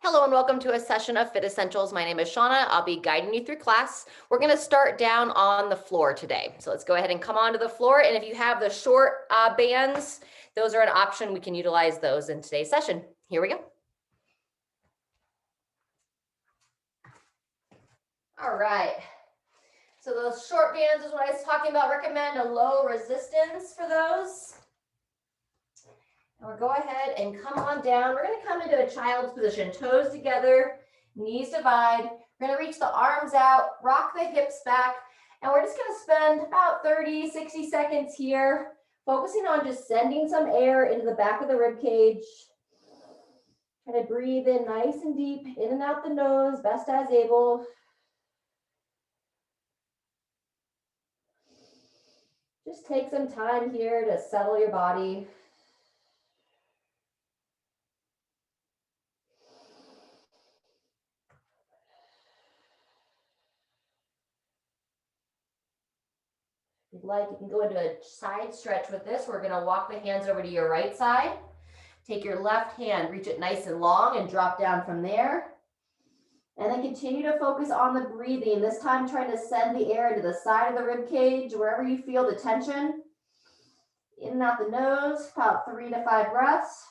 Hello and welcome to a session of Fit Essentials. My name is Shauna. I'll be guiding you through class. We're going to start down on the floor today. So let's go ahead and come onto the floor. And if you have the short bands, those are an option. We can utilize those in today's session. Here we go. All right. So those short bands is what I was talking about. Recommend a low resistance for those. And we'll go ahead and come on down. We're going to come into a child's position, toes together, knees divide. We're going to reach the arms out, rock the hips back, and we're just going to spend about 30, 60 seconds here, focusing on just sending some air into the back of the rib cage. Try to breathe in nice and deep, in and out the nose, best as able. Just take some time here to settle your body. If you'd like, you can go into a side stretch with this. We're going to walk the hands over to your right side. Take your left hand, reach it nice and long and drop down from there. And then continue to focus on the breathing. This time trying to send the air into the side of the rib cage, wherever you feel the tension. In and out the nose, about 3 to 5 breaths.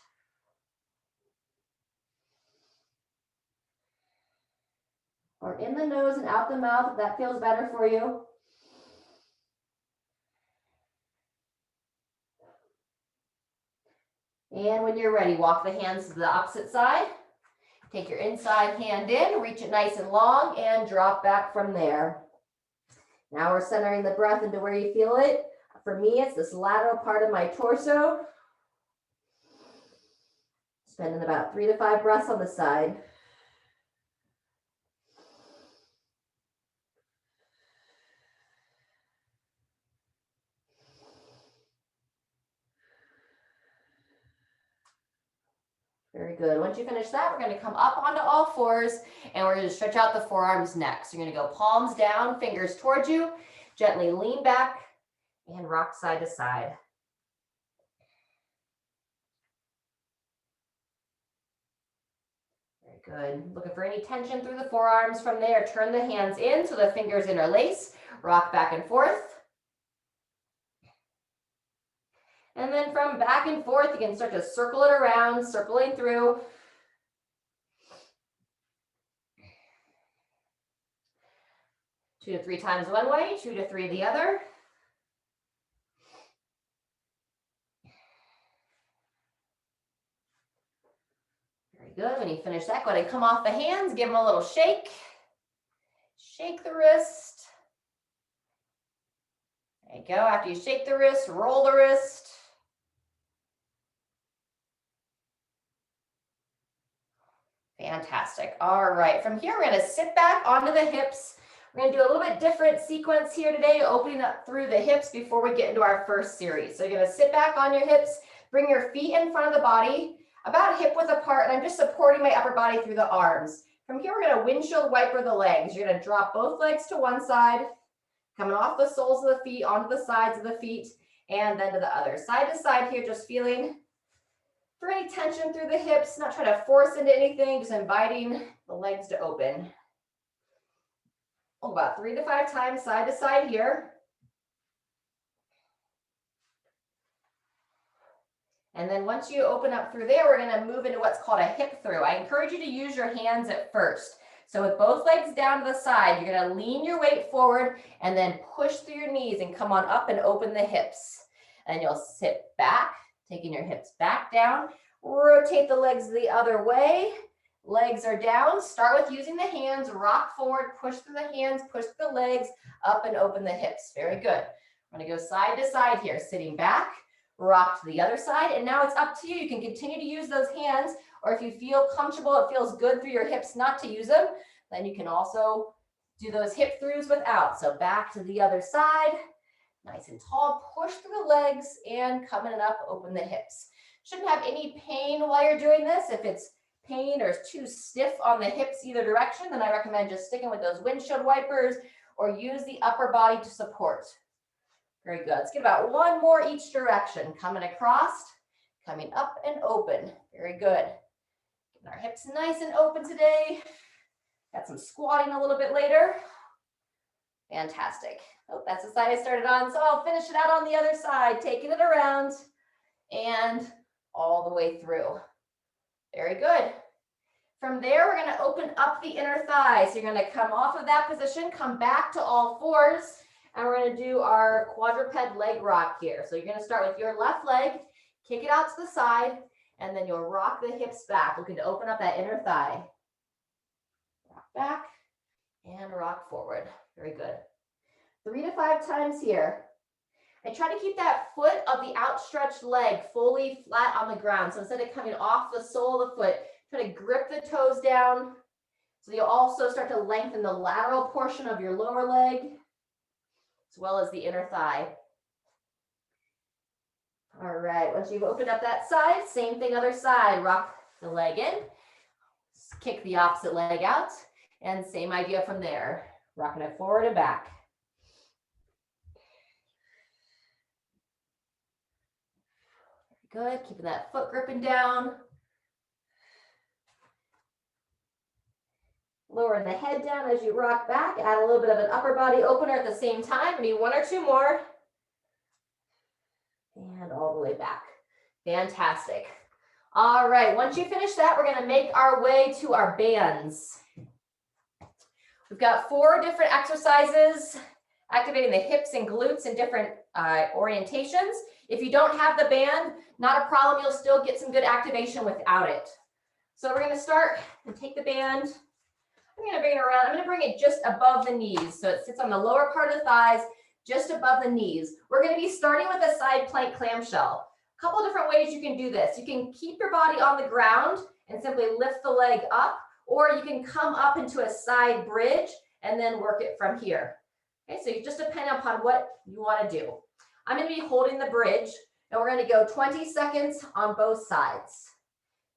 Or in the nose and out the mouth if that feels better for you. And when you're ready, walk the hands to the opposite side. Take your inside hand in, reach it nice and long, and drop back from there. Now we're centering the breath into where you feel it. For me, it's this lateral part of my torso. Spending about 3 to 5 breaths on the side. Very good. Once you finish that, we're going to come up onto all fours and we're going to stretch out the forearms next. You're going to go palms down, fingers towards you, gently lean back and rock side to side. Very good. Looking for any tension through the forearms from there. Turn the hands in so the fingers interlace. Rock back and forth. And then from back and forth, you can start to circle it around, circling through. Two to three times one way, 2 to 3 the other. Very good. When you finish that, go ahead and come off the hands, give them a little shake. Shake the wrist. There you go. After you shake the wrist, roll the wrist. Fantastic. All right. From here, we're going to sit back onto the hips. We're going to do a little bit different sequence here today, opening up through the hips before we get into our first series. So you're going to sit back on your hips, bring your feet in front of the body, about hip width apart, and I'm just supporting my upper body through the arms. From here, we're going to windshield wiper the legs. You're going to drop both legs to one side, coming off the soles of the feet, onto the sides of the feet, and then to the other. Side to side here, just feeling for any tension through the hips, not trying to force into anything, just inviting the legs to open. Oh, about 3 to 5 times side to side here. And then once you open up through there, we're going to move into what's called a hip through. I encourage you to use your hands at first. So with both legs down to the side, you're going to lean your weight forward and then push through your knees and come on up and open the hips. And you'll sit back, taking your hips back down, rotate the legs the other way. Legs are down. Start with using the hands, rock forward, push through the hands, push the legs up and open the hips. Very good. I'm going to go side to side here, sitting back, rock to the other side. And now it's up to you. You can continue to use those hands, or if you feel comfortable, it feels good through your hips not to use them, then you can also do those hip throughs without. So back to the other side, nice and tall, push through the legs and coming up, open the hips. Shouldn't have any pain while you're doing this. If it's pain or it's too stiff on the hips either direction, then I recommend just sticking with those windshield wipers or use the upper body to support. Very good. Let's get about one more each direction. Coming across, coming up and open. Very good. Getting our hips nice and open today. Got some squatting a little bit later. Fantastic. Oh, that's the side I started on, so I'll finish it out on the other side, taking it around and all the way through. Very good. From there, we're going to open up the inner thigh. So you're going to come off of that position, come back to all fours, and we're going to do our quadruped leg rock here. So you're going to start with your left leg, kick it out to the side, and then you'll rock the hips back, looking to open up that inner thigh. Rock back and rock forward. Very good. 3 to 5 times here. I try to keep that foot of the outstretched leg fully flat on the ground. So instead of coming off the sole of the foot, try to grip the toes down. So you'll also start to lengthen the lateral portion of your lower leg, as well as the inner thigh. All right, once you've opened up that side, same thing other side. Rock the leg in, kick the opposite leg out, and same idea from there. Rocking it forward and back. Good, keeping that foot gripping down. Lowering the head down as you rock back. Add a little bit of an upper body opener at the same time. Maybe 1 or 2 more. And all the way back. Fantastic. All right, once you finish that, we're going to make our way to our bands. We've got 4 different exercises, activating the hips and glutes in different orientations. If you don't have the band, not a problem. You'll still get some good activation without it. So we're going to start and take the band. I'm going to bring it around. I'm going to bring it just above the knees. So it sits on the lower part of the thighs, just above the knees. We're going to be starting with a side plank clamshell. A couple of different ways you can do this. You can keep your body on the ground and simply lift the leg up, or you can come up into a side bridge and then work it from here. Okay, so you just depend upon what you want to do. I'm going to be holding the bridge, and we're going to go 20 seconds on both sides.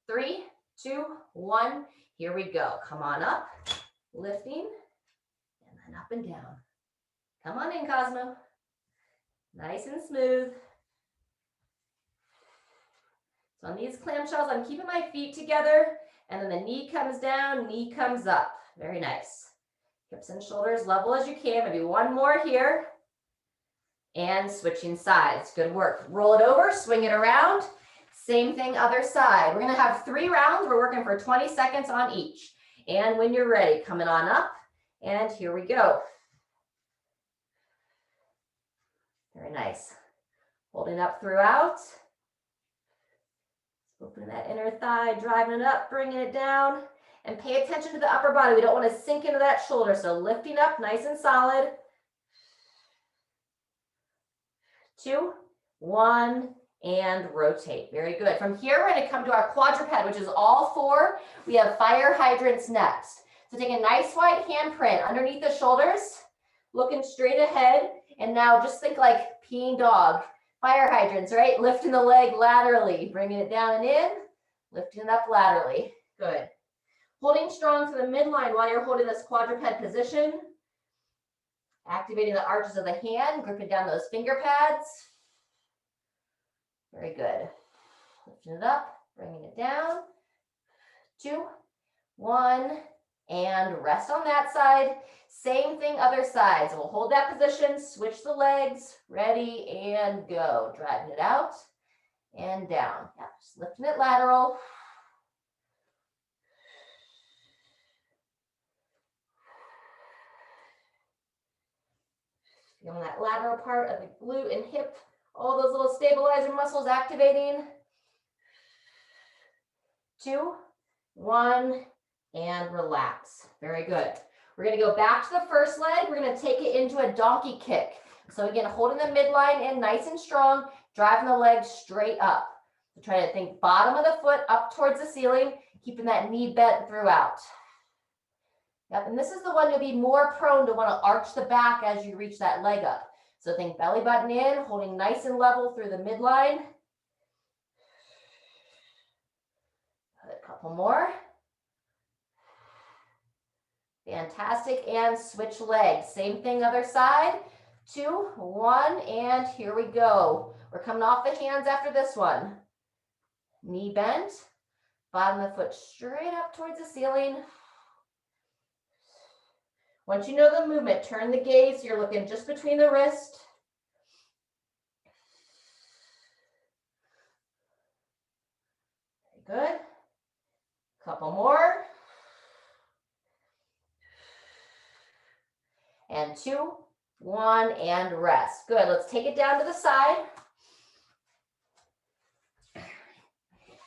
3, 2, 1. Here we go. Come on up, lifting, and then up and down. Come on in, Cosmo. Nice and smooth. So on these clamshells, I'm keeping my feet together, and then the knee comes down, knee comes up. Very nice. Hips and shoulders level as you can. Maybe 1 more here. And switching sides. Good work. Roll it over, swing it around. Same thing, other side. We're going to have 3 rounds. We're working for 20 seconds on each. And when you're ready, coming on up. And here we go. Very nice. Holding up throughout. Opening that inner thigh, driving it up, bringing it down. And pay attention to the upper body. We don't want to sink into that shoulder. So lifting up nice and solid. 2, 1, and rotate. Very good. From here, we're going to come to our quadruped, which is all 4. We have fire hydrants next. So take a nice wide handprint underneath the shoulders, looking straight ahead. And now just think like peeing dog. Fire hydrants, right? Lifting the leg laterally, bringing it down and in, lifting it up laterally. Good. Holding strong to the midline while you're holding this quadruped position. Activating the arches of the hand, gripping down those finger pads. Very good. Lifting it up, bringing it down. 2, 1, and rest on that side. Same thing, other side. So we'll hold that position, switch the legs, ready, and go. Driving it out and down. Yeah, just lifting it lateral. Feeling that lateral part of the glute and hip, all those little stabilizer muscles activating. 2, 1, and relax. Very good. We're going to go back to the first leg. We're going to take it into a donkey kick. So again, holding the midline in nice and strong, driving the leg straight up. So try to think bottom of the foot up towards the ceiling, keeping that knee bent throughout. Yep, and this is the one you'll be more prone to want to arch the back as you reach that leg up. So think belly button in, holding nice and level through the midline. A couple more. Fantastic, and switch legs. Same thing, other side. 2, 1, and here we go. We're coming off the hands after this one. Knee bent, Bottom of the foot straight up towards the ceiling. Once you know the movement, turn the gaze. You're looking just between the wrist. Very good. Couple more. And 2, 1, and rest. Good. Let's take it down to the side.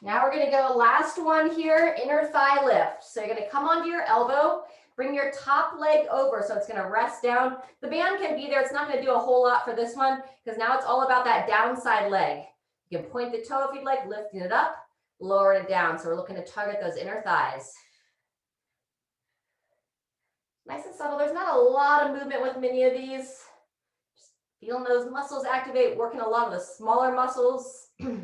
Now we're going to go last one here, inner thigh lift. So you're going to come onto your elbow, bring your top leg over so it's going to rest down. The band can be there. It's not going to do a whole lot for this one because now it's all about that downside leg. You can point the toe if you'd like, lifting it up, lower it down. So we're looking to target those inner thighs. Nice and subtle. There's not a lot of movement with many of these. Just feeling those muscles activate, working a lot of the smaller muscles. Good.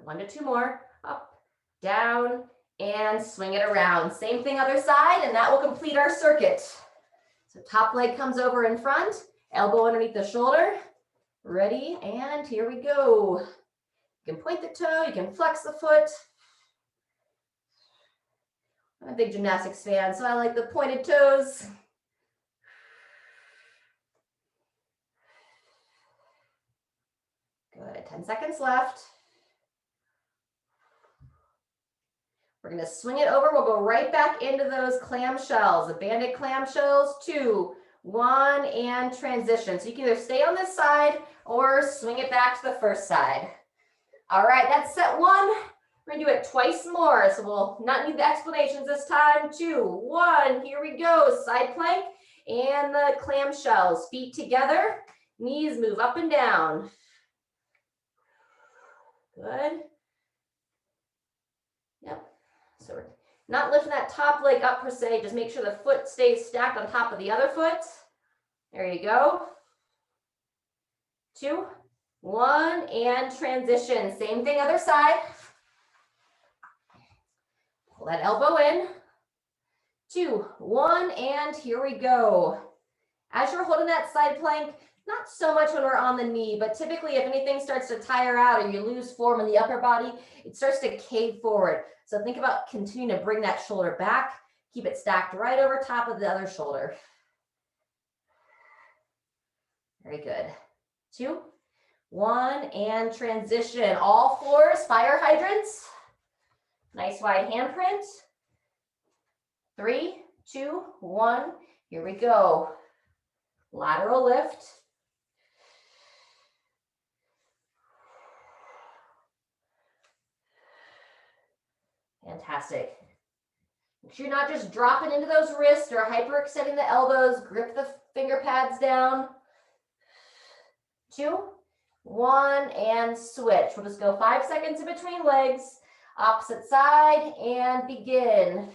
1 to 2 more. Up, down, and swing it around. Same thing other side, and that will complete our circuit. So top leg comes over in front, elbow underneath the shoulder. Ready, and here we go. You can point the toe, you can flex the foot. I'm a big gymnastics fan, so I like the pointed toes. Good, 10 seconds left. We're gonna swing it over. We'll go right back into those clamshells, the banded clamshells. 2, 1, and transition. So you can either stay on this side or swing it back to the first side. All right, that's set 1. We're gonna do it twice more. So we'll not need the explanations this time. 2, 1, here we go. Side plank and the clamshells. Feet together, knees move up and down. Good. Yep. So we're not lifting that top leg up per se, just make sure the foot stays stacked on top of the other foot. There you go. 2, 1, and transition. Same thing other side. Pull that elbow in. 2, 1, and here we go. As you're holding that side plank, not so much when we're on the knee, but typically if anything starts to tire out or you lose form in the upper body, it starts to cave forward. So think about continuing to bring that shoulder back, keep it stacked right over top of the other shoulder. Very good. 2, 1, and transition. All 4s, fire hydrants. Nice wide handprint. 3, 2, 1, here we go. Lateral lift. Fantastic. Make sure you're not just dropping into those wrists or hyperextending the elbows. Grip the finger pads down. 2, 1, and switch. We'll just go 5 seconds in between legs. Opposite side and begin.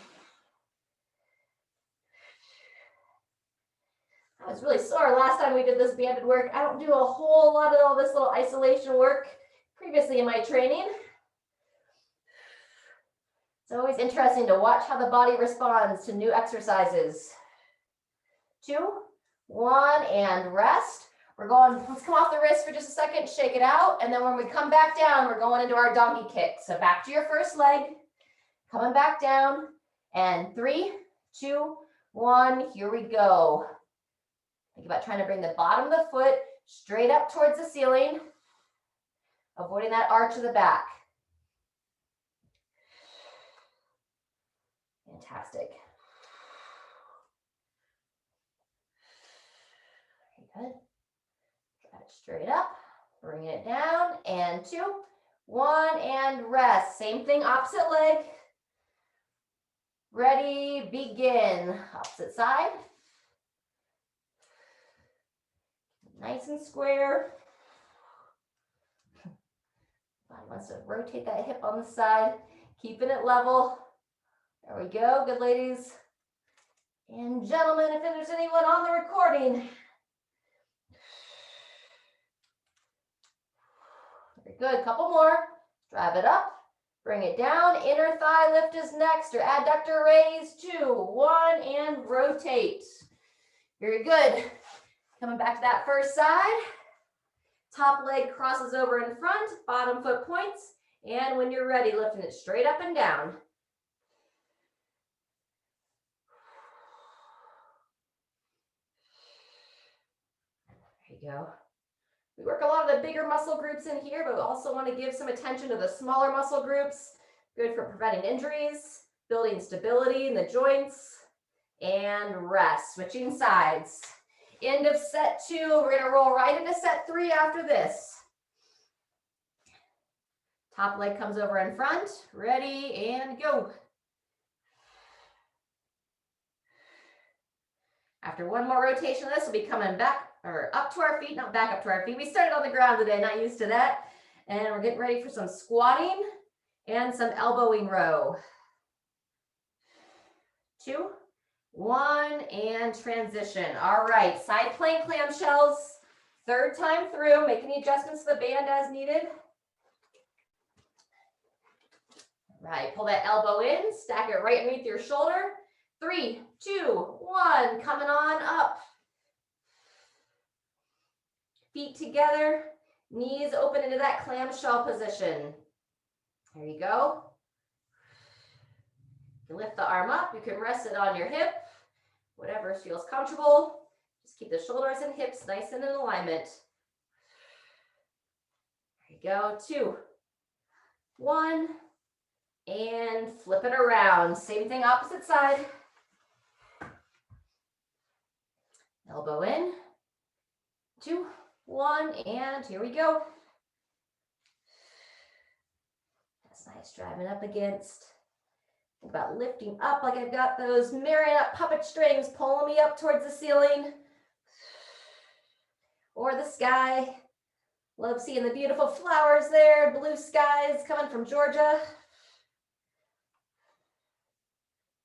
I was really sore last time we did this banded work. I don't do a whole lot of all this little isolation work previously in my training. It's always interesting to watch how the body responds to new exercises. 2, 1, and rest. We're going, let's come off the wrist for just a second, shake it out. And then when we come back down, we're going into our donkey kick. So back to your first leg, coming back down. And 3, 2, 1, here we go. Think about trying to bring the bottom of the foot straight up towards the ceiling, avoiding that arch of the back. Fantastic. Very good. Drive it straight up, bring it down, and 2, 1, and rest. Same thing, opposite leg. Ready, begin. Opposite side. Nice and square. Body wants to rotate that hip on the side, keeping it level. There we go. Good, ladies and gentlemen, if there's anyone on the recording. Very good. Couple more. Drive it up. Bring it down. Inner thigh lift is next, or adductor raise. 2, 1, and rotate. Very good. Coming back to that first side. Top leg crosses over in front, bottom foot points, and when you're ready, lifting it straight up and down. There you go. We work a lot of the bigger muscle groups in here, but we also want to give some attention to the smaller muscle groups. Good for preventing injuries, building stability in the joints, and rest. Switching sides. End of set 2. We're going to roll right into set 3 after this. Top leg comes over in front. Ready, and go. After one more rotation of this, we'll be coming back or up to our feet, not back up to our feet. We started on the ground today, not used to that. And we're getting ready for some squatting and some elbowing row. 2, 1, and transition. All right, side plank clamshells. Third time through, make any adjustments to the band as needed. All right, pull that elbow in, stack it right underneath your shoulder. 3, 2, 1, coming on up. Feet together, knees open into that clamshell position. There you go. You can lift the arm up, you can rest it on your hip, whatever feels comfortable. Just keep the shoulders and hips nice and in alignment. There you go, 2, 1, and flip it around. Same thing, opposite side. Elbow in, 2, 1, and here we go. That's nice, driving up against. Think about lifting up like I've got those marionette puppet strings pulling me up towards the ceiling or the sky. Love seeing the beautiful flowers there, blue skies coming from Georgia.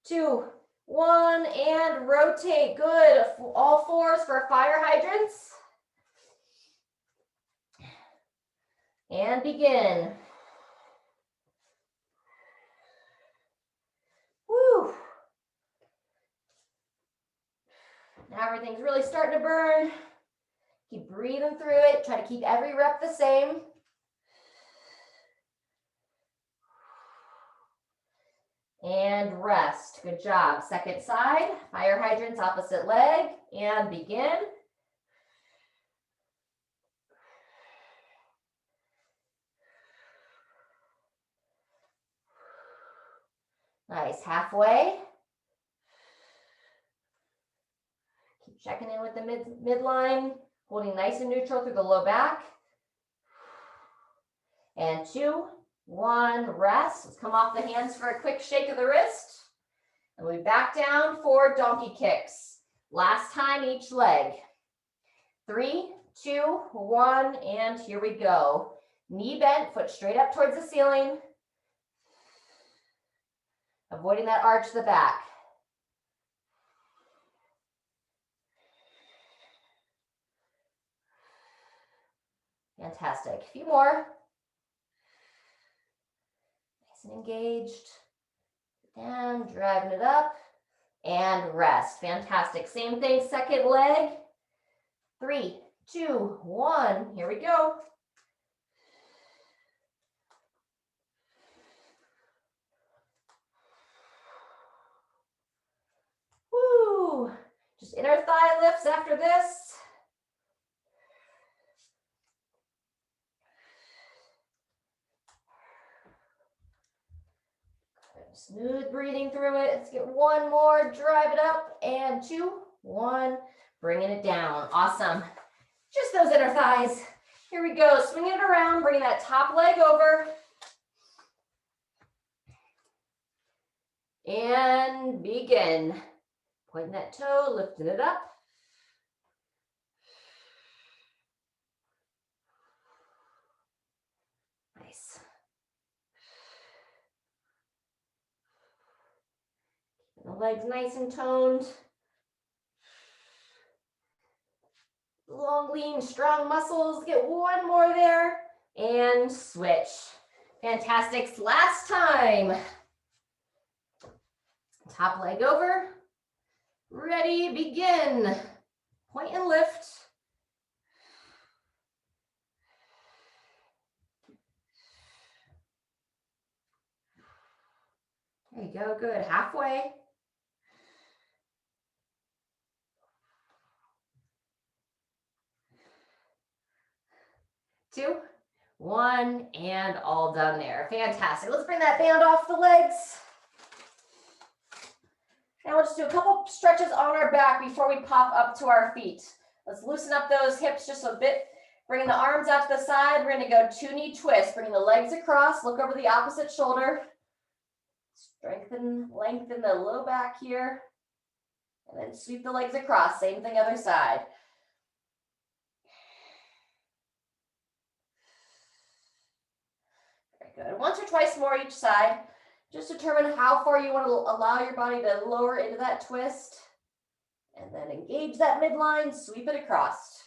2, 1, and rotate. Good. All fours for fire hydrants. And begin. Woo. Now everything's really starting to burn. Keep breathing through it. Try to keep every rep the same. And rest. Good job. Second side, fire hydrants, opposite leg, and begin. Nice, halfway. Keep checking in with the midline, holding nice and neutral through the low back. And 2, 1, rest. Let's come off the hands for a quick shake of the wrist. And we back down for donkey kicks. Last time each leg. 3, 2, 1, and here we go. Knee bent, foot straight up towards the ceiling. Avoiding that arch to the back. Fantastic. A few more. Nice and engaged. Down, driving it up, and rest. Fantastic. Same thing, second leg. 3, 2, 1. Here we go. Woo! Just inner thigh lifts after this. Smooth breathing through it. Let's get one more, drive it up, and 2, 1, bringing it down. Awesome. Just those inner thighs. Here we go, swinging it around, bringing that top leg over. And begin. Pointing that toe, lifting it up. Nice. The legs nice and toned. Long, lean, strong muscles. Get one more there and switch. Fantastic. Last time. Top leg over. Ready, begin. Point and lift. There you go, good. Halfway. 2, 1, and all done there. Fantastic. Let's bring that band off the legs. Now we'll just do a couple stretches on our back before we pop up to our feet. Let's loosen up those hips just a bit. Bringing the arms out to the side. We're going to go 2-knee twist. Bringing the legs across. Look over the opposite shoulder. Strengthen, lengthen the low back here. And then sweep the legs across. Same thing other side. Very good. Once or twice more each side. Just determine how far you want to allow your body to lower into that twist. And then engage that midline. Sweep it across.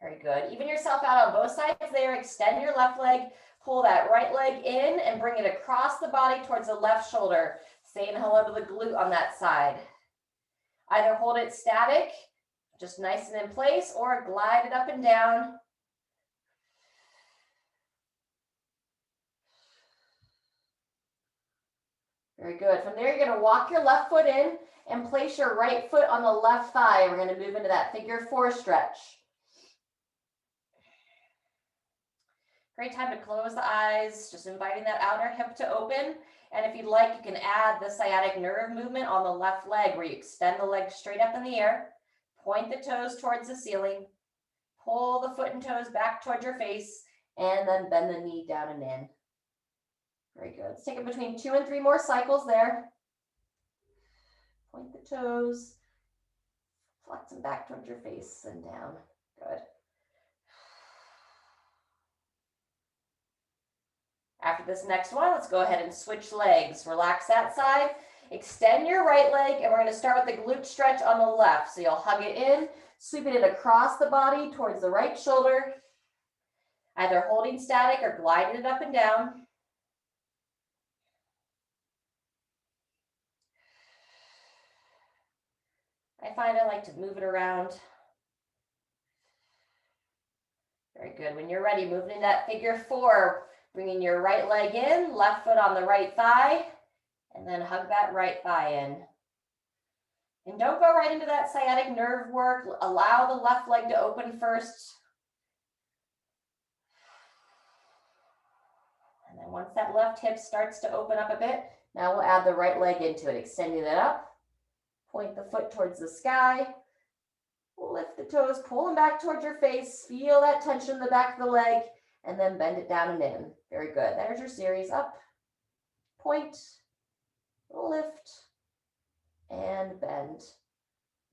Very good. Even yourself out on both sides there. Extend your left leg. Pull that right leg in and bring it across the body towards the left shoulder. Saying hello to the glute on that side. Either hold it static, just nice and in place, or glide it up and down. Very good. From there, you're going to walk your left foot in and place your right foot on the left thigh. We're going to move into that figure 4 stretch. Great time to close the eyes, just inviting that outer hip to open. And if you'd like, you can add the sciatic nerve movement on the left leg where you extend the leg straight up in the air, point the toes towards the ceiling, pull the foot and toes back towards your face, and then bend the knee down and in. Very good. Let's take it between 2 and 3 more cycles there. Point the toes, flex them back towards your face and down. Good. After this next one, let's go ahead and switch legs. Relax that side. Extend your right leg, and we're going to start with the glute stretch on the left. So you'll hug it in, sweeping it across the body towards the right shoulder, either holding static or gliding it up and down. I find I like to move it around. Very good. When you're ready, moving into that figure 4. Bringing your right leg in, left foot on the right thigh, and then hug that right thigh in. And don't go right into that sciatic nerve work. Allow the left leg to open first. And then once that left hip starts to open up a bit, now we'll add the right leg into it, extending it up. Point the foot towards the sky. Lift the toes, pull them back towards your face. Feel that tension in the back of the leg. And then bend it down and in. Very good. There's your series. Up, point, lift, and bend.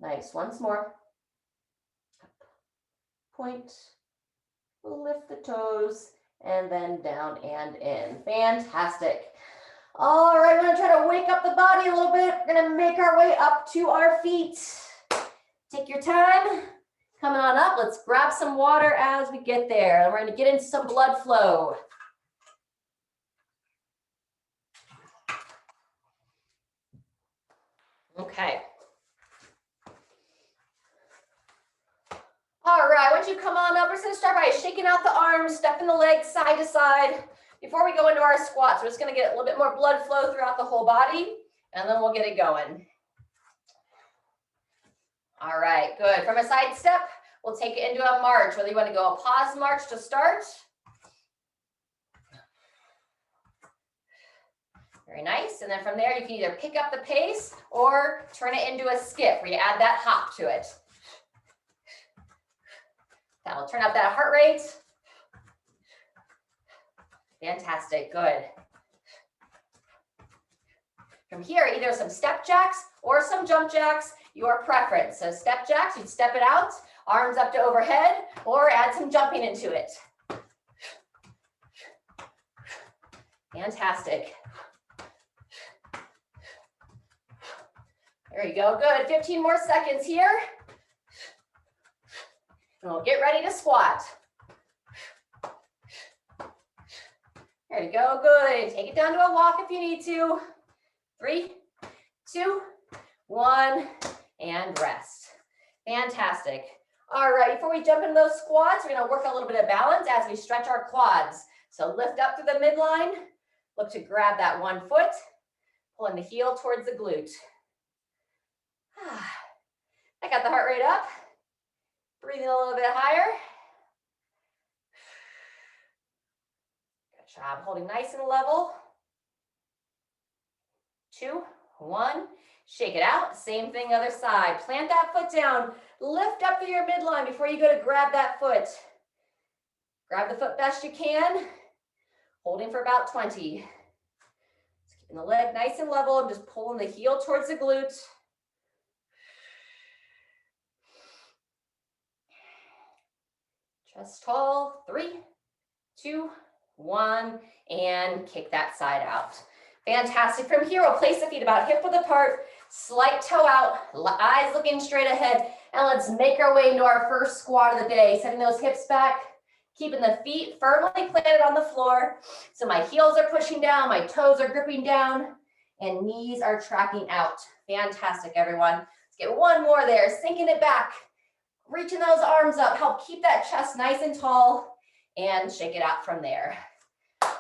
Nice. Once more. Up, point, lift the toes, and then down and in. Fantastic. All right, we're going to try to wake up the body a little bit. We're going to make our way up to our feet. Take your time. Coming on up, let's grab some water as we get there. And we're going to get into some blood flow. Okay. All right, once you come on up, we're just going to start by shaking out the arms, stepping the legs side to side. Before we go into our squats, we're just going to get a little bit more blood flow throughout the whole body, and then we'll get it going. All right, good. From a side step, we'll take it into a march, whether you want to go a pause march to start. Very nice. And then from there, you can either pick up the pace or turn it into a skip where you add that hop to it. That'll turn up that heart rate. Fantastic, good. From here, either some step jacks or some jump jacks, your preference. So step jacks, you'd step it out, arms up to overhead, or add some jumping into it. Fantastic. There you go, good. 15 more seconds here. And we'll get ready to squat. There you go, good. Take it down to a walk if you need to. 3, 2, 1, and rest. Fantastic. All right, before we jump into those squats, we're going to work a little bit of balance as we stretch our quads. So lift up through the midline, Look to grab that one foot, pulling the heel towards the glute. I got the heart rate up. Breathing a little bit higher. Good job. Holding nice and level. 2, 1. Shake it out. Same thing other side. Plant that foot down. Lift up through your midline before you go to grab that foot. Grab the foot best you can. Holding for about 20. Just keeping the leg nice and level and just pulling the heel towards the glute. Chest tall. 3, 2, 1. And kick that side out. Fantastic. From here, we'll place the feet about hip width apart, slight toe out, eyes looking straight ahead, and let's make our way into our first squat of the day. Setting those hips back, keeping the feet firmly planted on the floor. So my heels are pushing down, my toes are gripping down, and knees are tracking out. Fantastic, everyone. Let's get one more there, sinking it back, reaching those arms up, help keep that chest nice and tall, and shake it out from there.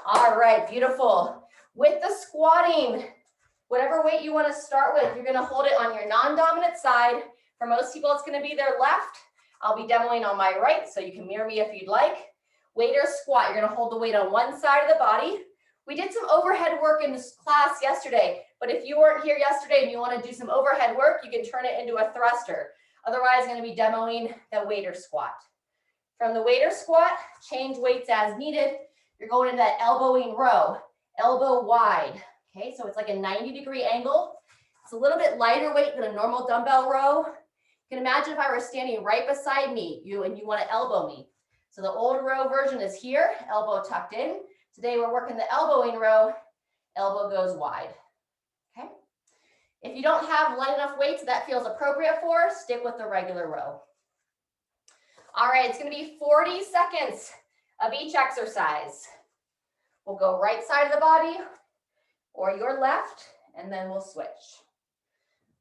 All right, beautiful. With the squatting, whatever weight you want to start with, you're going to hold it on your non-dominant side. For most people, it's going to be their left. I'll be demoing on my right, so you can mirror me if you'd like. Weight or squat, you're going to hold the weight on one side of the body. We did some overhead work in this class yesterday, but if you weren't here yesterday and you want to do some overhead work, you can turn it into a thruster. Otherwise, I'm going to be demoing the weight or squat. From the weight or squat, change weights as needed. You're going into that elbowing row. Elbow wide, okay? So it's like a 90-degree angle. It's a little bit lighter weight than a normal dumbbell row. You can imagine if I were standing right beside me, and you want to elbow me. So the old row version is here, elbow tucked in. Today we're working the elbowing row, elbow goes wide, okay? If you don't have light enough weights that feels appropriate for, stick with the regular row. All right, it's going to be 40 seconds of each exercise. We'll go right side of the body or your left, and then we'll switch.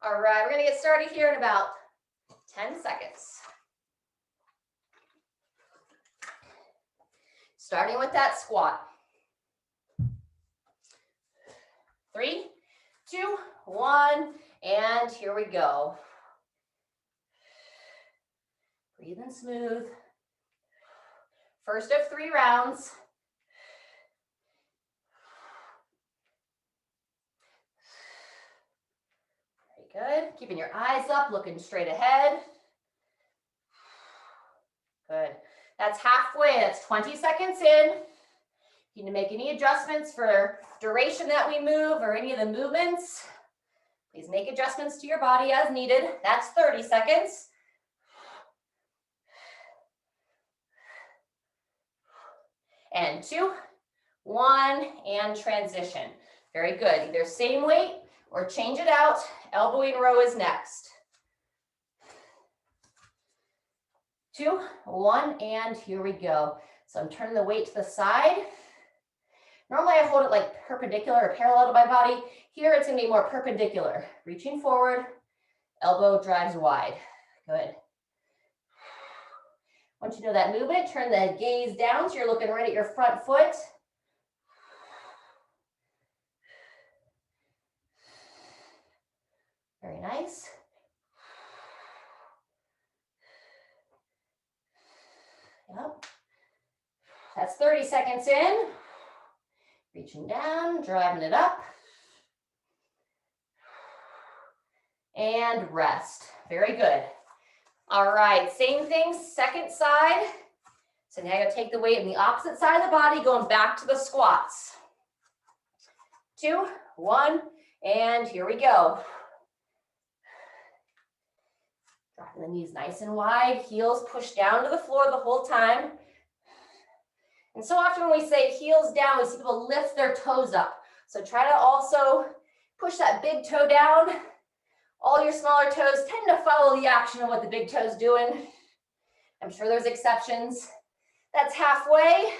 All right, we're going to get started here in about 10 seconds. Starting with that squat. 3, 2, 1, and here we go. Breathing smooth. First of 3 rounds. Good. Keeping your eyes up, looking straight ahead. Good. That's halfway. That's 20 seconds in. If you need to make any adjustments for duration that we move or any of the movements, please make adjustments to your body as needed. That's 30 seconds. And 2, 1, and transition. Very good. Either same weight or change it out. Elbowing row is next. 2, 1, and here we go. So I'm turning the weight to the side. Normally I hold it like perpendicular or parallel to my body. Here it's going to be more perpendicular. Reaching forward, elbow drives wide. Good. Once you know that movement, turn the gaze down so you're looking right at your front foot. Very nice. Yep. That's 30 seconds in. Reaching down, driving it up. And rest. Very good. All right, same thing, second side. So now you'll take the weight in the opposite side of the body, going back to the squats. 2, 1, and here we go. Dropping the knees nice and wide, heels push down to the floor the whole time. And so often when we say heels down, we see people lift their toes up. So try to also push that big toe down. All your smaller toes tend to follow the action of what the big toe's doing. I'm sure there's exceptions. That's halfway.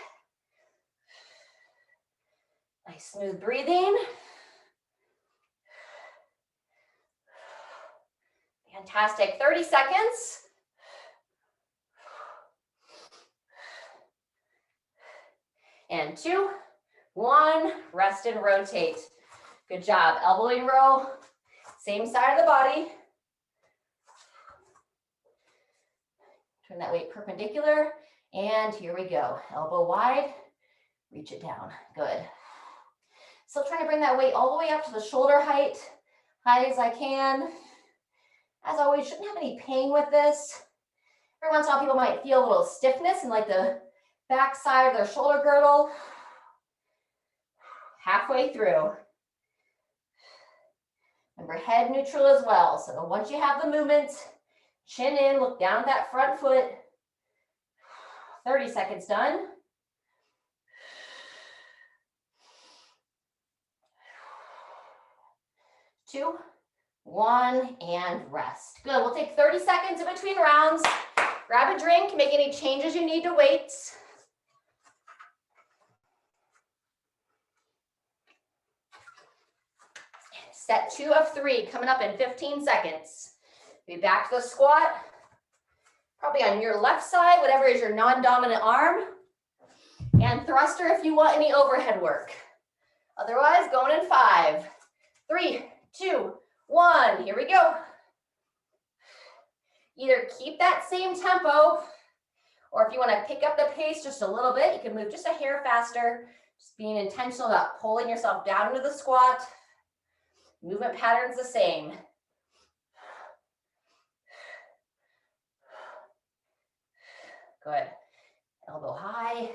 Nice smooth breathing. Fantastic. 30 seconds. And 2, 1, rest and rotate. Good job. Elbowing row, same side of the body. Turn that weight perpendicular, and here we go. Elbow wide, reach it down. Good. Still trying to bring that weight all the way up to the shoulder height, high as I can. As always, shouldn't have any pain with this. Every once in a while, people might feel a little stiffness in like the back side of their shoulder girdle. Halfway through. Remember, head neutral as well. So once you have the movement, chin in, look down at that front foot. 30 seconds done. 2, 1, and rest. Good, we'll take 30 seconds in between rounds. Grab a drink, make any changes you need to weights. Set 2 of 3, coming up in 15 seconds. Be back to the squat. Probably on your left side, whatever is your non-dominant arm. And thruster if you want any overhead work. Otherwise, going in 5, 3, 2, 1. Here we go. Either keep that same tempo, or if you want to pick up the pace just a little bit, you can move just a hair faster. Just being intentional about pulling yourself down into the squat. Movement pattern's the same. Good. Elbow high.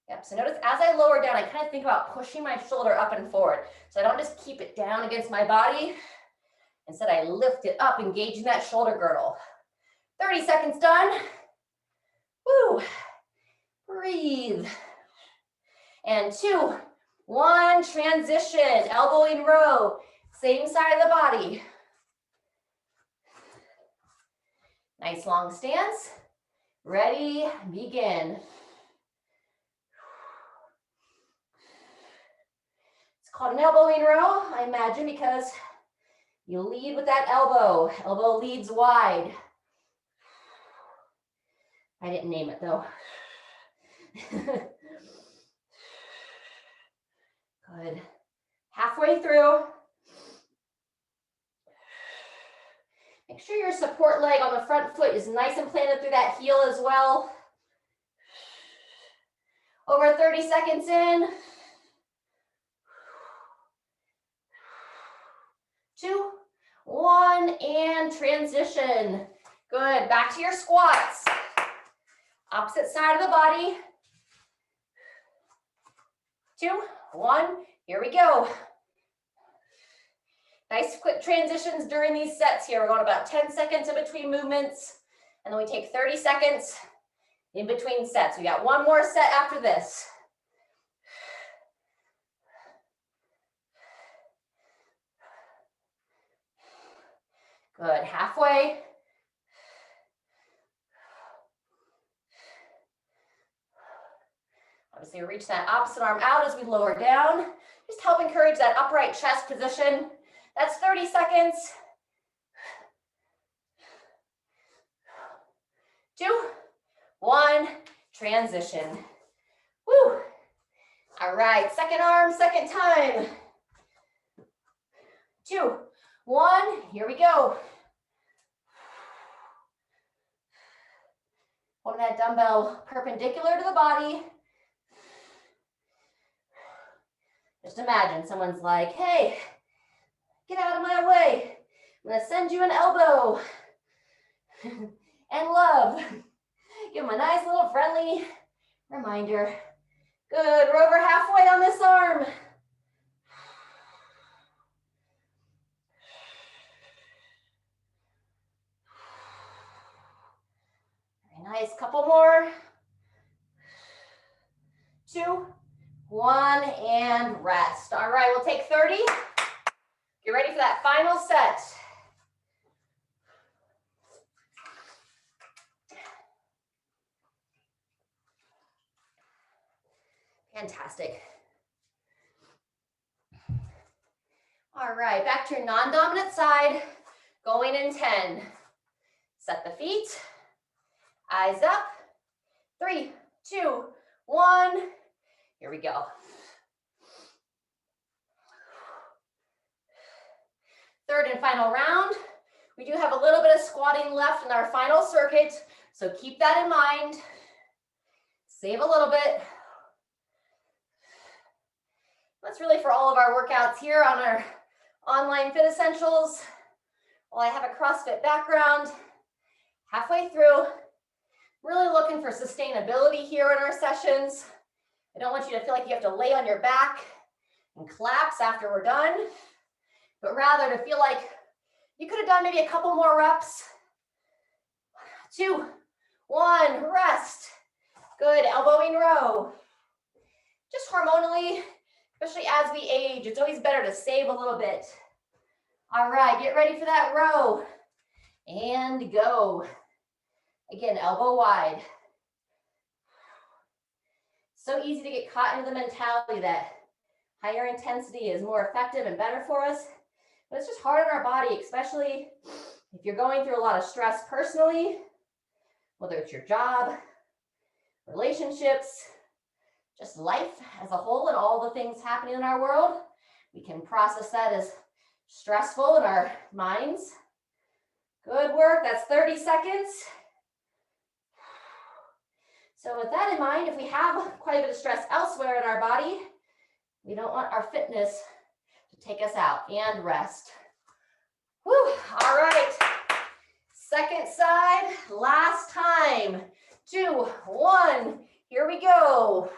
Yep, so notice as I lower down, I kind of think about pushing my shoulder up and forward. So I don't just keep it down against my body. Instead, I lift it up, engaging that shoulder girdle. 30 seconds done. Woo. Breathe. And 2, 1, transition. Elbowing row. Same side of the body. Nice long stance. Ready, begin. It's called an elbowing row, I imagine, because you lead with that elbow. Elbow leads wide. I didn't name it though. Good. Halfway through. Make sure your support leg on the front foot is nice and planted through that heel as well. Over 30 seconds in. 2, 1, and transition. Good, back to your squats. Opposite side of the body. 2, 1, here we go. Nice quick transitions during these sets here. We're going about 10 seconds in between movements, and then we take 30 seconds in between sets. We got one more set after this. Good, halfway. Obviously, reach that opposite arm out as we lower down. Just help encourage that upright chest position. That's 30 seconds. 2, 1, transition. Woo. All right, second arm, second time. 2, 1, here we go. Holding that dumbbell perpendicular to the body. Just imagine someone's like, hey, get out of my way. I'm gonna send you an elbow and love. Give them a nice little friendly reminder. Good, we're over halfway on this arm. Very nice, couple more. 2, 1, and rest. All right, we'll take 30. Get ready for that final set. Fantastic. All right, back to your non-dominant side, going in 10. Set the feet, eyes up. 3, 2, 1. Here we go. Third and final round. We do have a little bit of squatting left in our final circuit, so keep that in mind. Save a little bit. That's really for all of our workouts here on our online Fit Essentials. While I have a CrossFit background, halfway through, really looking for sustainability here in our sessions. I don't want you to feel like you have to lay on your back and collapse after we're done, but rather to feel like you could have done maybe a couple more reps. 2, 1, rest. Good, elbowing row. Just hormonally, especially as we age, it's always better to save a little bit. All right, get ready for that row. And go. Again, elbow wide. So easy to get caught into the mentality that higher intensity is more effective and better for us, but it's just hard on our body, especially if you're going through a lot of stress personally, whether it's your job, relationships, just life as a whole and all the things happening in our world. We can process that as stressful in our minds. Good work, that's 30 seconds. So with that in mind, if we have quite a bit of stress elsewhere in our body, we don't want our fitness to take us out. And rest. Whew. All right, second side, last time. 2, 1, here we go.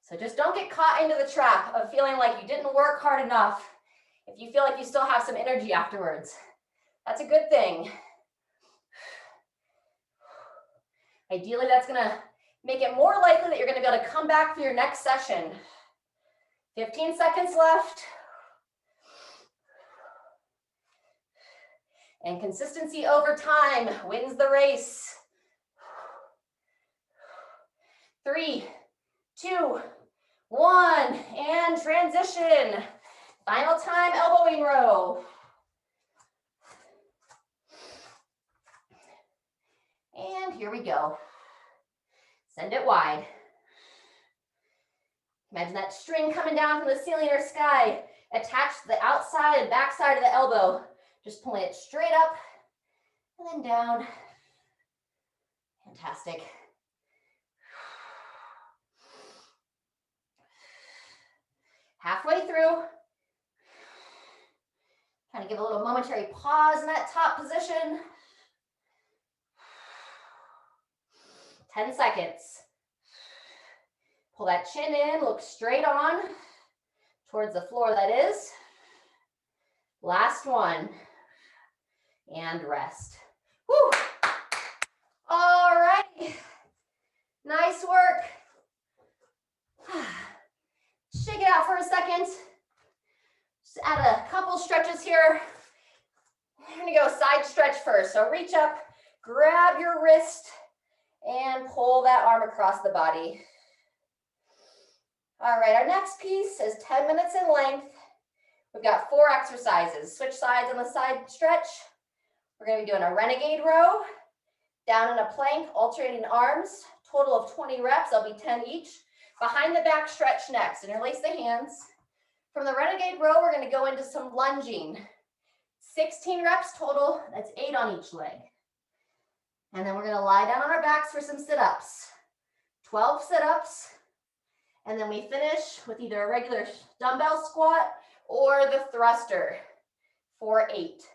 So just don't get caught into the trap of feeling like you didn't work hard enough if you feel like you still have some energy afterwards. That's a good thing. Ideally, that's gonna make it more likely that you're gonna be able to come back for your next session. 15 seconds left. And consistency over time wins the race. 3, 2, 1, and transition. Final time, elbowing row. And here we go. Send it wide. Imagine that string coming down from the ceiling or sky, attached to the outside and back side of the elbow. Just pulling it straight up and then down. Fantastic. Halfway through. Kind of give a little momentary pause in that top position. 10 seconds. Pull that chin in, look straight on towards the floor that is. Last one. And rest. Whew. All right. Nice work. Shake it out for a second. Just add a couple stretches here. We're gonna go side stretch first. So reach up, grab your wrist, and pull that arm across the body. All right, our next piece is 10 minutes in length. We've got 4 exercises. Switch sides on the side stretch. We're gonna be doing a renegade row, down in a plank, alternating arms, total of 20 reps, there'll be 10 each. Behind the back stretch next, interlace the hands. From the renegade row, we're gonna go into some lunging. 16 reps total, that's 8 on each leg. And then we're gonna lie down on our backs for some sit-ups. 12 sit-ups, and then we finish with either a regular dumbbell squat or the thruster for 8.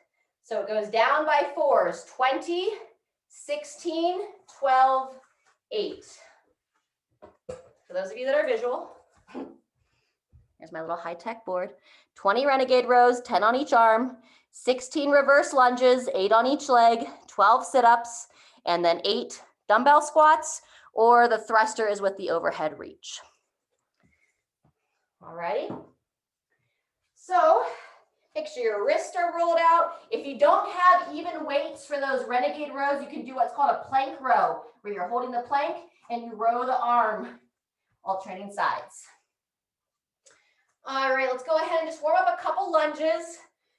So it goes down by 4s, 20, 16, 12, 8. For those of you that are visual, here's my little high-tech board. 20 renegade rows, 10 on each arm, 16 reverse lunges, 8 on each leg, 12 sit-ups, and then 8 dumbbell squats, or the thruster is with the overhead reach. All right. So make sure your wrists are rolled out. If you don't have even weights for those renegade rows, you can do what's called a plank row, where you're holding the plank and you row the arm, alternating sides. All right, let's go ahead and just warm up a couple lunges.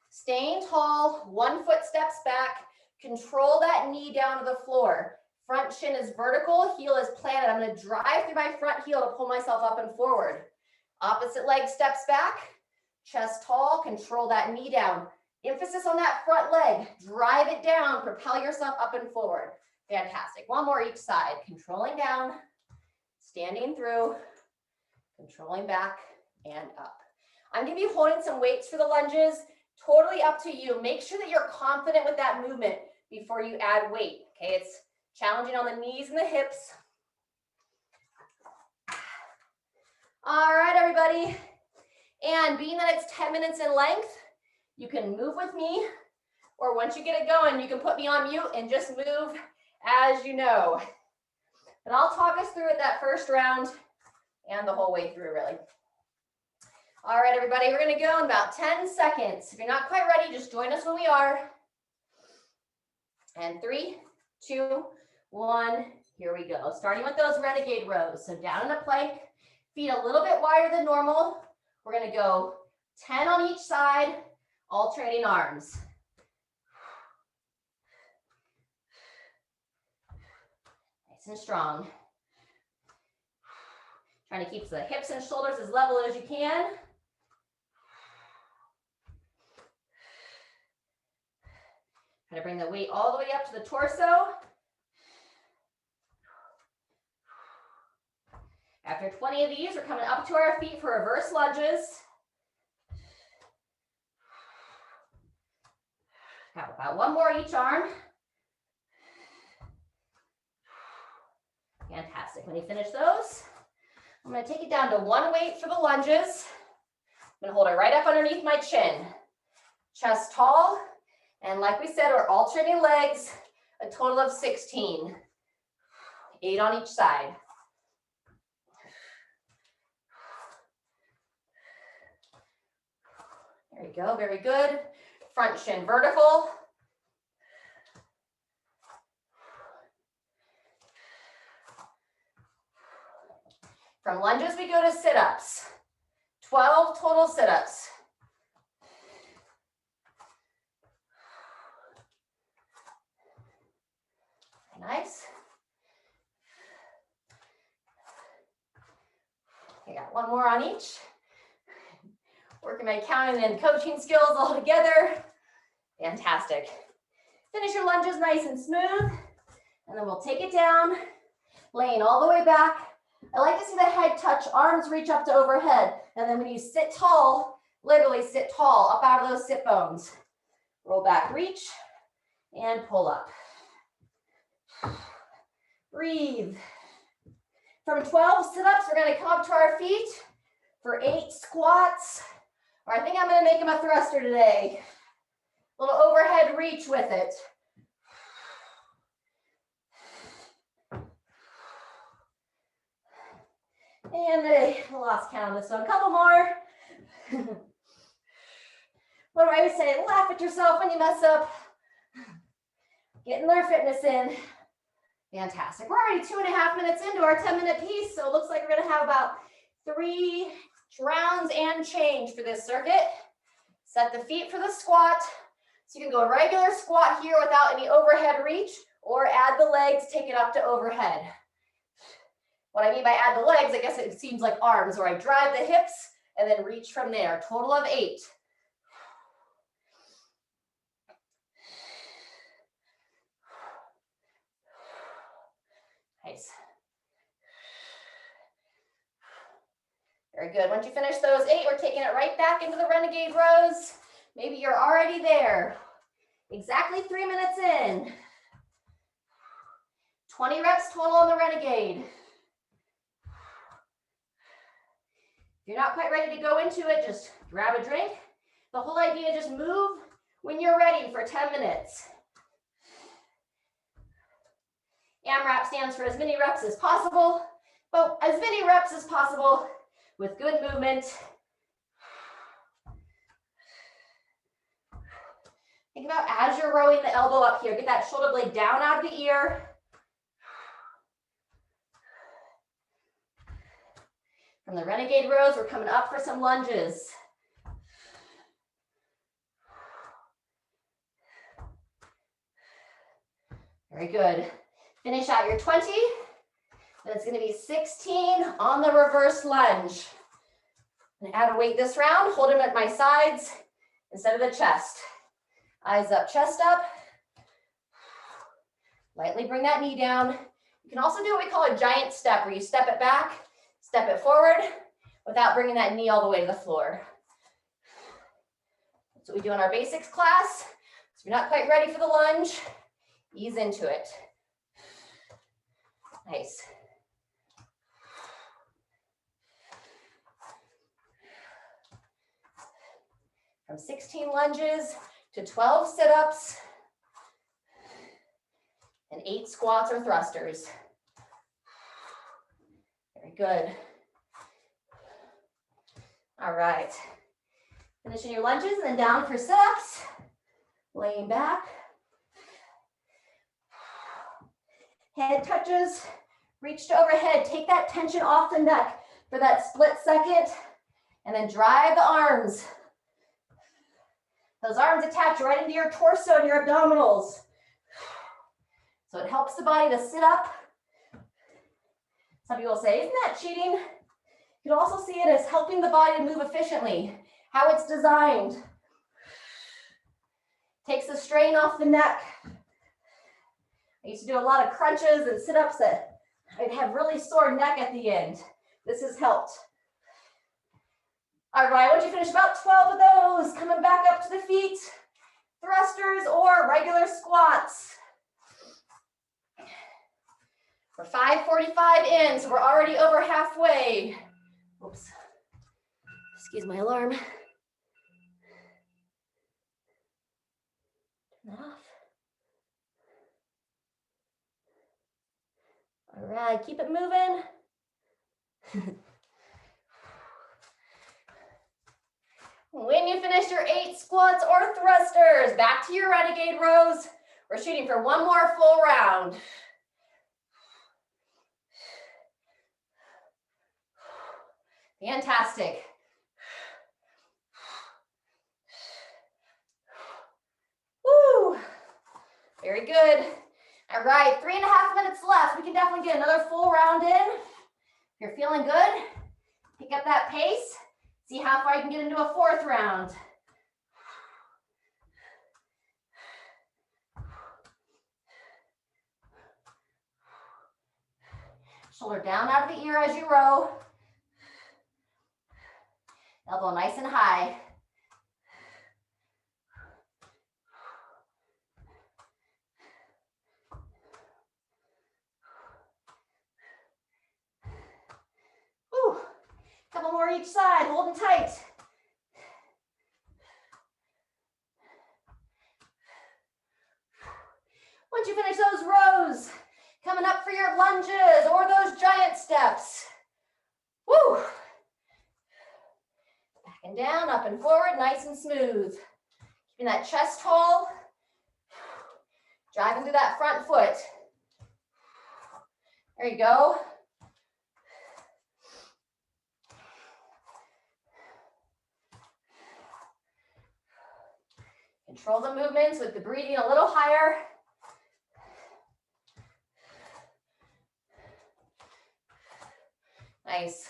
Staying tall, 1 foot steps back. Control that knee down to the floor. Front shin is vertical, heel is planted. I'm going to drive through my front heel to pull myself up and forward. Opposite leg steps back, chest tall, control that knee down. Emphasis on that front leg. Drive it down, propel yourself up and forward. Fantastic. One more each side. Controlling down, standing through, controlling back and up. I'm going to be holding some weights for the lunges. Totally up to you. Make sure that you're confident with that movement before you add weight. Okay, it's challenging on the knees and the hips. All right, everybody. And being that it's 10 minutes in length, you can move with me, or once you get it going, you can put me on mute and just move as you know. And I'll talk us through it that first round and the whole way through, really. All right, everybody, we're going to go in about 10 seconds. If you're not quite ready, just join us when we are. And 3, 2, 1, here we go. Starting with those Renegade Rows. So down in a plank, feet a little bit wider than normal. We're going to go 10 on each side, alternating arms. Nice and strong. Trying to keep the hips and shoulders as level as you can. Try to bring the weight all the way up to the torso. After 20 of these, we're coming up to our feet for reverse lunges. Got about one more each arm. Fantastic. When you finish those, I'm going to take it down to one weight for the lunges. I'm going to hold it right up underneath my chin. Chest tall. And like we said, we're alternating legs, a total of 16. 8 on each side. There you go, very good. Front shin vertical. From lunges, we go to sit-ups. 12 total sit-ups. Nice. I got one more on each. Working my counting and coaching skills all together. Fantastic. Finish your lunges nice and smooth. And then we'll take it down, laying all the way back. I like to see the head touch, arms reach up to overhead. And then when you sit tall, literally sit tall, up out of those sit bones. Roll back, reach, and pull up. Breathe. From 12 sit-ups, we're going to come up to our feet for 8 squats. Or I think I'm going to make them a thruster today. A little overhead reach with it. And I lost count on this one. A couple more. What do I always say? Laugh at yourself when you mess up. Getting their fitness in. Fantastic. We're already 2.5 minutes into our 10-minute piece, so it looks like we're going to have about 3 rounds and change for this circuit. Set the feet for the squat. So you can go a regular squat here without any overhead reach, or add the legs, take it up to overhead. What I mean by add the legs, I guess it seems like arms, where I drive the hips and then reach from there. Total of 8. Nice. Very good. Once you finish those 8, we're taking it right back into the Renegade Rows. Maybe you're already there. Exactly 3 minutes in. 20 reps total on the Renegade. If you're not quite ready to go into it, just grab a drink. The whole idea is just move when you're ready for 10 minutes. AMRAP stands for as many reps as possible, but as many reps as possible with good movement. Think about as you're rowing the elbow up here, get that shoulder blade down out of the ear. From the Renegade Rows, we're coming up for some lunges. Very good. Finish out your 20. Then it's going to be 16 on the reverse lunge. I'm going to add a weight this round, hold them at my sides instead of the chest. Eyes up, chest up. Lightly bring that knee down. You can also do what we call a giant step, where you step it back, step it forward, without bringing that knee all the way to the floor. That's what we do in our basics class. So if you're not quite ready for the lunge, ease into it. Nice. From 16 lunges to 12 sit-ups and 8 squats or thrusters. Very good. All right. Finishing your lunges and then down for sit-ups. Laying back. Head touches, reach to overhead. Take that tension off the neck for that split second, and then drive the arms. Those arms attach right into your torso and your abdominals. So it helps the body to sit up. Some people say, isn't that cheating? You can also see it as helping the body to move efficiently, how it's designed. Takes the strain off the neck. I used to do a lot of crunches and sit-ups that I'd have really sore neck at the end. This has helped. All right, once you finish about 12 of those, coming back up to the feet, thrusters or regular squats. We're 5:45 in, so we're already over halfway. Oops, excuse my alarm. Turn that off. All right, keep it moving. When you finish your 8 squats or thrusters, back to your Renegade Rows. We're shooting for one more full round. Fantastic. Woo! Very good. All right, 3.5 minutes left. We can definitely get another full round in. If you're feeling good, pick up that pace. See how far you can get into a 4th round. Shoulder down out of the ear as you row. Elbow nice and high. Whew. Couple more each side, holding tight. Once you finish those rows, coming up for your lunges or those giant steps. Woo! Back and down, up and forward, nice and smooth. Keeping that chest tall. Driving through that front foot. There you go. Control the movements with the breathing a little higher. Nice.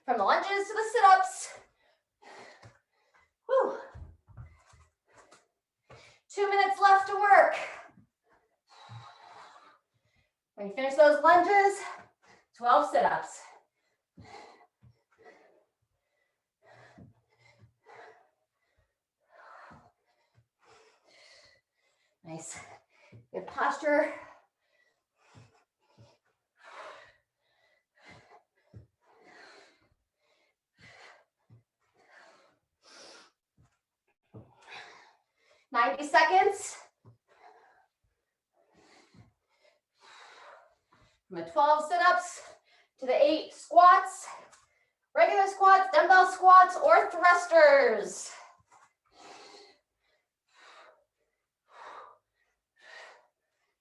From the lunges to the sit-ups. Whew. 2 minutes left to work. When you finish those lunges, 12 sit-ups. Nice. Good posture. "90 seconds. From the 12 sit-ups to the 8 squats, regular squats, dumbbell squats, or thrusters.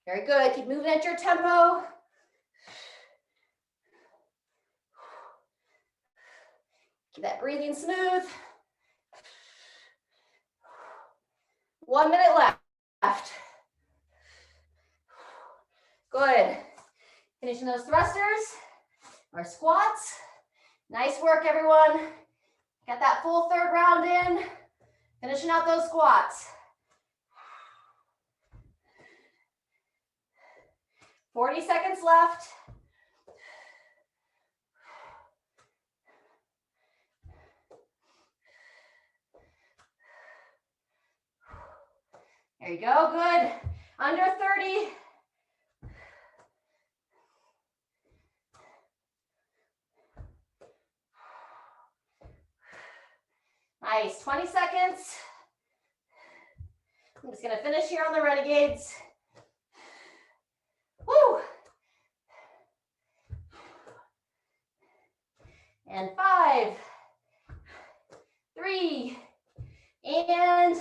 Very good. Keep moving at your tempo. Keep that breathing smooth. finishing those thrusters or squats. Nice work, everyone. Got that full third round in. Finishing out those squats. 40 seconds left. There you go, good. Under 30. Nice, 20 seconds. I'm just gonna finish here on the Renegades. Woo! And 5, 3, and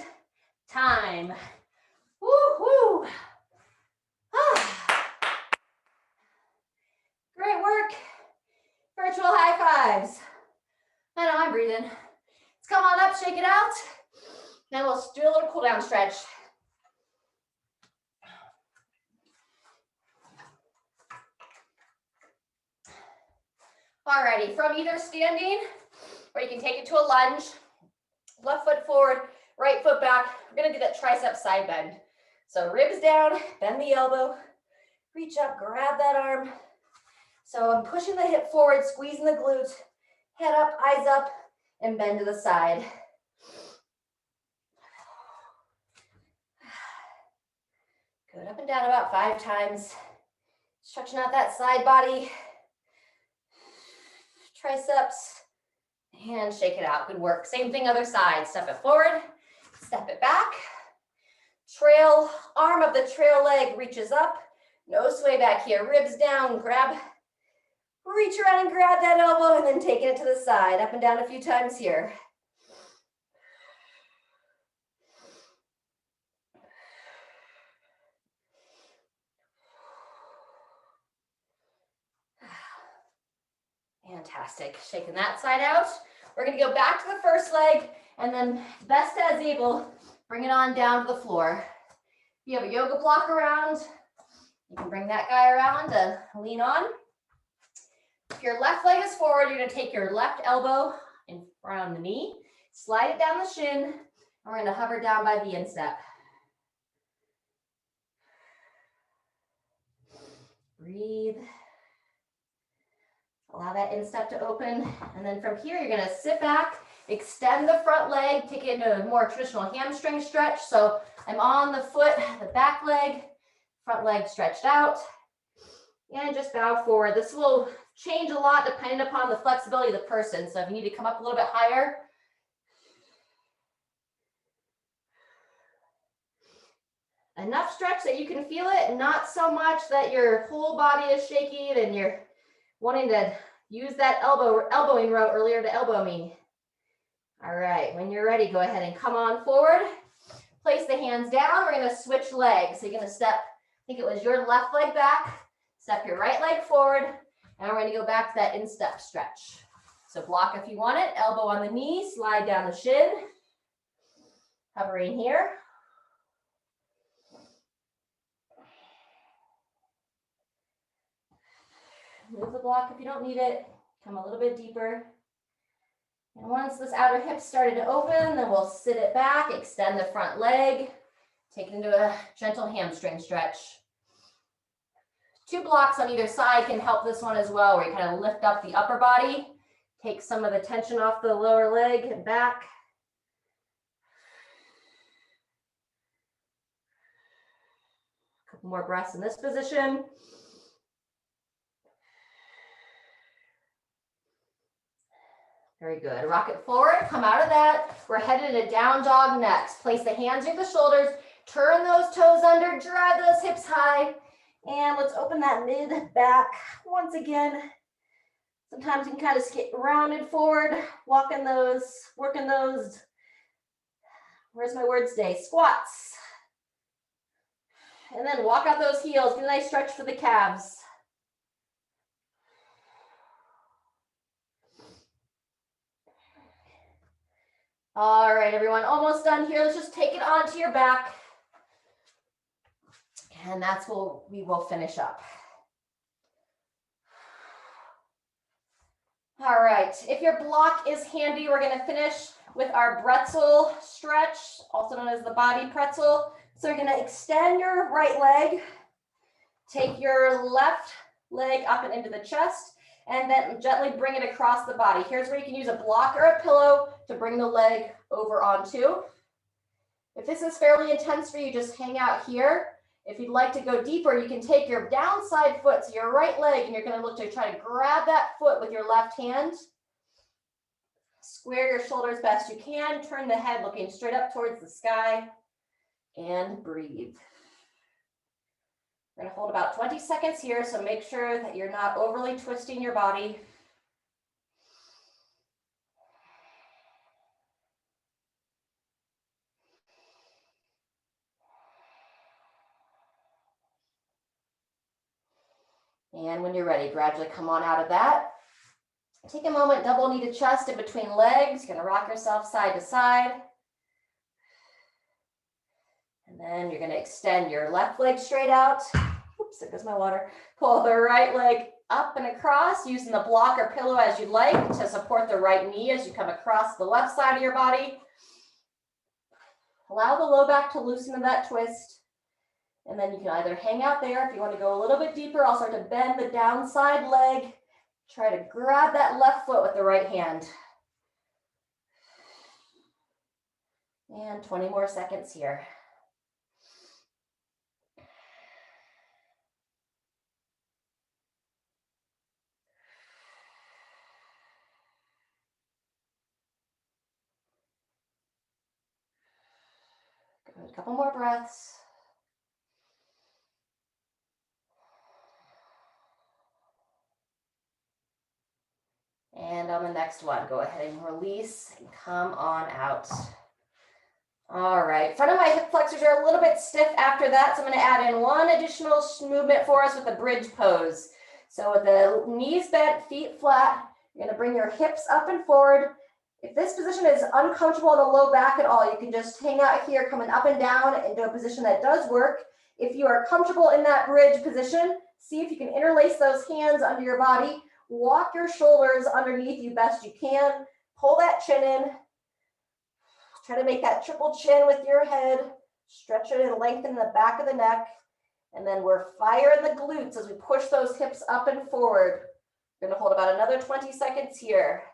time. Woo-hoo! Great work. Virtual high fives. I know I'm breathing. Let's come on up, shake it out. Then we'll do a little cool down stretch. Alrighty, from either standing, or you can take it to a lunge. Left foot forward, right foot back. We're gonna do that tricep side bend. So ribs down, bend the elbow, reach up, grab that arm. So I'm pushing the hip forward, squeezing the glute, head up, eyes up, and bend to the side. Good, up and down about 5 times. Stretching out that side body. Triceps, and shake it out. Good work. Same thing, other side. Step it forward, step it back. Trail, arm of the trail leg reaches up. No sway back here. Ribs down, grab, reach around and grab that elbow, and then taking it to the side. Up and down a few times here. Fantastic. Shaking that side out. We're going to go back to the first leg, and then best as able, bring it on down to the floor. If you have a yoga block around, you can bring that guy around to lean on. If your left leg is forward, you're going to take your left elbow in front of the knee, slide it down the shin, and we're going to hover down by the instep. Breathe. Allow that instep to open, and then from here, you're gonna sit back, extend the front leg, take it into a more traditional hamstring stretch. So I'm on the foot, the back leg, front leg stretched out, and just bow forward. This will change a lot depending upon the flexibility of the person. So if you need to come up a little bit higher, enough stretch that you can feel it, not so much that your whole body is shaking and you're wanting to use that elbowing row earlier to elbow me. All right, when you're ready, go ahead and come on forward. Place the hands down. We're gonna switch legs. So you're gonna step, I think it was your left leg back, step your right leg forward, and we're gonna go back to that instep stretch. So block if you want it, elbow on the knee, slide down the shin, hovering here. Move the block if you don't need it. Come a little bit deeper. And once this outer hip started to open, then we'll sit it back, extend the front leg, take it into a gentle hamstring stretch. 2 blocks on either side can help this one as well, where you kind of lift up the upper body, take some of the tension off the lower leg and back. A couple more breaths in this position. Very good. Rock it forward, come out of that. We're headed to down dog next. Place the hands near the shoulders, turn those toes under, drive those hips high, and let's open that mid back once again. Sometimes you can kind of get rounded forward, walking those, working those, where's my word today? Squats. And then walk out those heels, get a nice stretch for the calves. All right, everyone, almost done here. Let's just take it onto your back. And that's what we will finish up. All right, if your block is handy, we're gonna finish with our Pretzel Stretch, also known as the body pretzel. So you're gonna extend your right leg, take your left leg up and into the chest, and then gently bring it across the body. Here's where you can use a block or a pillow to bring the leg over onto. If this is fairly intense for you, just hang out here. If you'd like to go deeper, you can take your downside foot, so your right leg, and you're going to look to try to grab that foot with your left hand. Square your shoulders best you can. Turn the head looking straight up towards the sky and breathe. We're going to hold about 20 seconds here, so make sure that you're not overly twisting your body. And when you're ready, gradually come on out of that. Take a moment, double knee to chest in between legs. You're going to rock yourself side to side. And then you're going to extend your left leg straight out. Oops, there goes my water. Pull the right leg up and across, using the block or pillow as you'd like to support the right knee as you come across the left side of your body. Allow the low back to loosen in that twist. And then you can either hang out there. If you want to go a little bit deeper, I'll start to bend the downside leg. Try to grab that left foot with the right hand. And 20 more seconds here. Good. A couple more breaths. And on the next one, go ahead and release and come on out. All right, front of my hip flexors are a little bit stiff after that, so I'm going to add in one additional movement for us with the bridge pose. So with the knees bent, feet flat, you're going to bring your hips up and forward. If this position is uncomfortable in the low back at all, you can just hang out here, coming up and down into a position that does work. If you are comfortable in that bridge position, see if you can interlace those hands under your body. Walk your shoulders underneath you best you can. Pull that chin in. Try to make that triple chin with your head. Stretch it and lengthen the back of the neck. And then we're firing the glutes as we push those hips up and forward. We're going to hold about another 20 seconds here.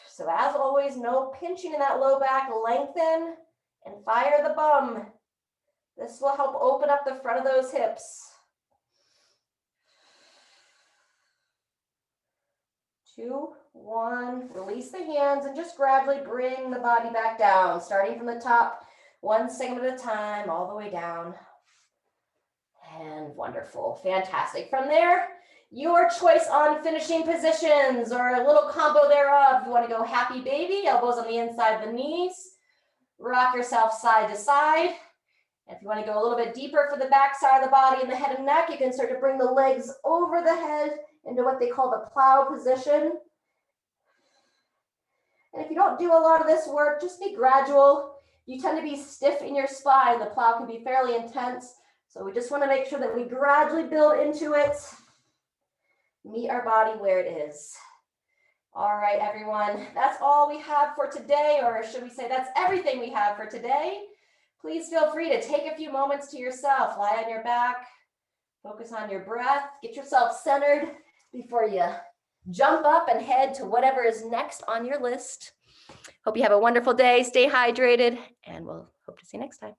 So as always, no pinching in that low back. Lengthen and fire the bum. This will help open up the front of those hips. 2, 1, release the hands and just gradually bring the body back down, starting from the top, one segment at a time, all the way down. And wonderful, fantastic. From there, your choice on finishing positions or a little combo thereof. You want to go happy baby, elbows on the inside of the knees, rock yourself side to side. If you want to go a little bit deeper for the back side of the body and the head and neck, you can start to bring the legs over the head into what they call the plow position. And if you don't do a lot of this work, just be gradual. You tend to be stiff in your spine. The plow can be fairly intense. So we just want to make sure that we gradually build into it. Meet our body where it is. All right, everyone, that's all we have for today, or should we say that's everything we have for today. Please feel free to take a few moments to yourself. Lie on your back, focus on your breath, get yourself centered before you jump up and head to whatever is next on your list. Hope you have a wonderful day. Stay hydrated, and we'll hope to see you next time.